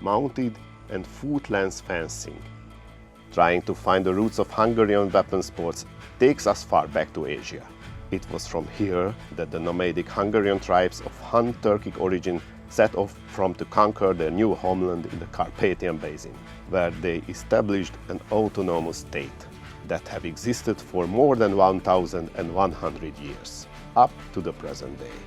mounted and foot-length fencing. Trying to find the roots of Hungarian weapon sports takes us far back to Asia. It was from here that the nomadic Hungarian tribes of Han-Turkic origin set off to conquer their new homeland in the Carpathian Basin, where they established an autonomous state that have existed for more than 1,100 years, up to the present day.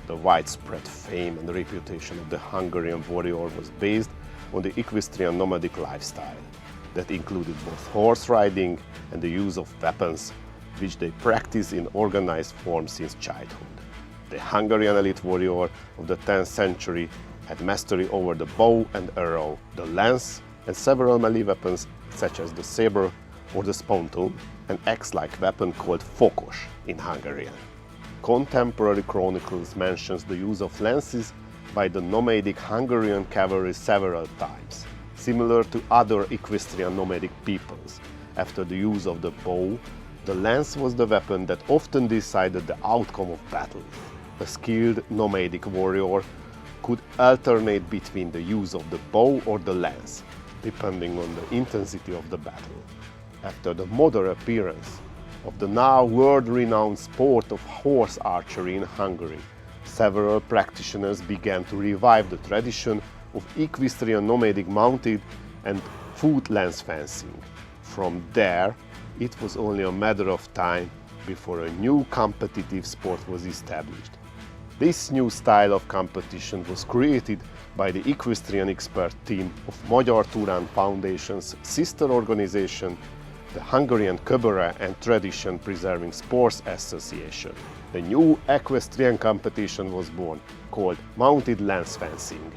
The widespread fame and reputation of the Hungarian warrior was based on the equestrian nomadic lifestyle that included both horse riding and the use of weapons, which they practiced in organized form since childhood. The Hungarian elite warrior of the 10th century had mastery over the bow and arrow, the lance, and several melee weapons such as the saber or the spontoon, an axe-like weapon called fokos in Hungarian. Contemporary chronicles mentions the use of lances by the nomadic Hungarian cavalry several times, similar to other equestrian nomadic peoples. After the use of the bow, the lance was the weapon that often decided the outcome of battle. A skilled nomadic warrior could alternate between the use of the bow or the lance, depending on the intensity of the battle. After the modern appearance of the now world-renowned sport of horse archery in Hungary, several practitioners began to revive the tradition of equestrian nomadic mounted and foot-length fencing. From there, it was only a matter of time before a new competitive sport was established. This new style of competition was created by the equestrian expert team of Magyar-Turán Foundation's sister organization, the Hungarian Cabaret and Tradition Preserving Sports Association. The new equestrian competition was born, called Mounted Lance Fencing.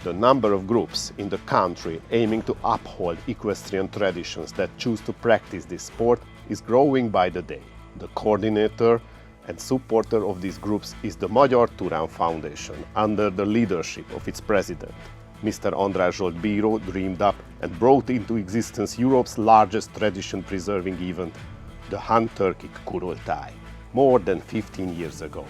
The number of groups in the country aiming to uphold equestrian traditions that choose to practice this sport is growing by the day. The coordinator and supporter of these groups is the Magyar-Turán Foundation, under the leadership of its president. Mr. András Zsolt Bíró dreamed up and brought into existence Europe's largest tradition-preserving event, the Han-Turkic Kurultai, more than 15 years ago.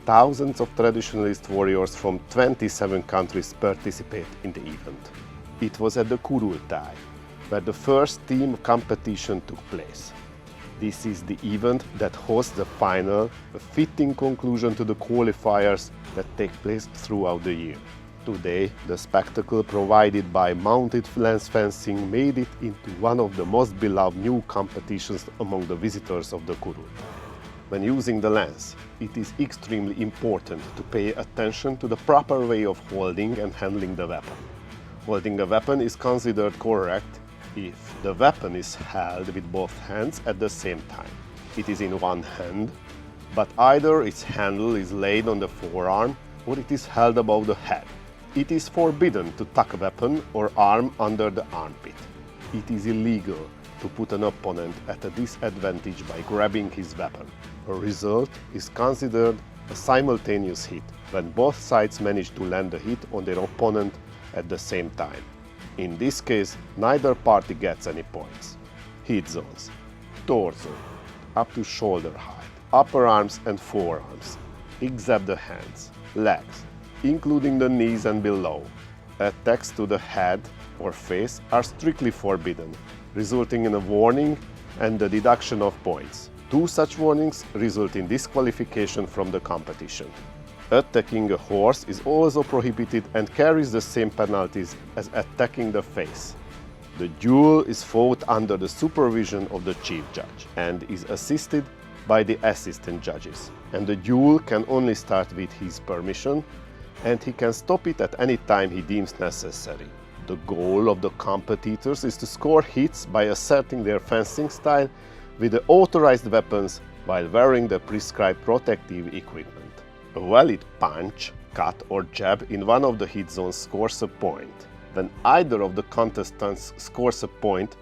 Thousands of traditionalist warriors from 27 countries participate in the event. It was at the Kurultai where the first team competition took place. This is the event that hosts the final, a fitting conclusion to the qualifiers that take place throughout the year. Today, the spectacle provided by mounted lance fencing made it into one of the most beloved new competitions among the visitors of the Kurultai. When using the lance, it is extremely important to pay attention to the proper way of holding and handling the weapon. Holding the weapon is considered correct if the weapon is held with both hands at the same time. It is in one hand, but either its handle is laid on the forearm or it is held above the head. It is forbidden to tuck a weapon or arm under the armpit. It is illegal to put an opponent at a disadvantage by grabbing his weapon. A result is considered a simultaneous hit, when both sides manage to land a hit on their opponent at the same time. In this case, neither party gets any points. Hit zones: torso, up to shoulder height, upper arms and forearms, except the hands, legs, including the knees and below. Attacks to the head or face are strictly forbidden, resulting in a warning and the deduction of points. 2 such warnings result in disqualification from the competition. Attacking a horse is also prohibited and carries the same penalties as attacking the face. The duel is fought under the supervision of the chief judge and is assisted by the assistant judges. And the duel can only start with his permission, and he can stop it at any time he deems necessary. The goal of the competitors is to score hits by asserting their fencing style with the authorized weapons while wearing the prescribed protective equipment. A valid punch, cut or jab in one of the hit zones scores a point. When either of the contestants scores a point,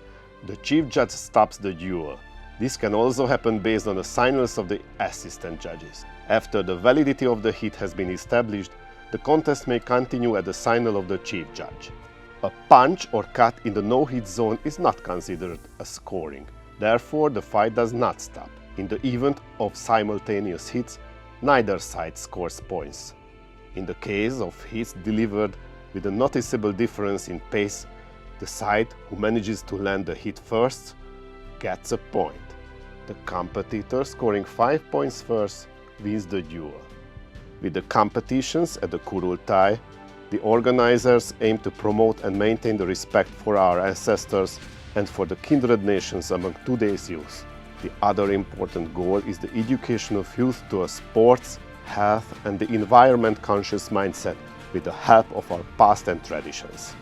the chief judge stops the duel. This can also happen based on the signals of the assistant judges. After the validity of the hit has been established, the contest may continue at the signal of the chief judge. A punch or cut in the no-hit zone is not considered as scoring. Therefore, the fight does not stop. In the event of simultaneous hits, neither side scores points. In the case of hits delivered With a noticeable difference in pace, the side who manages to land the hit first gets a point. The competitor scoring 5 points first wins the duel. With the competitions at the Kurultai, the organizers aim to promote and maintain the respect for our ancestors and for the kindred nations among today's youth. The other important goal is the education of youth to a sports, health and the environment conscious mindset with the help of our past and traditions.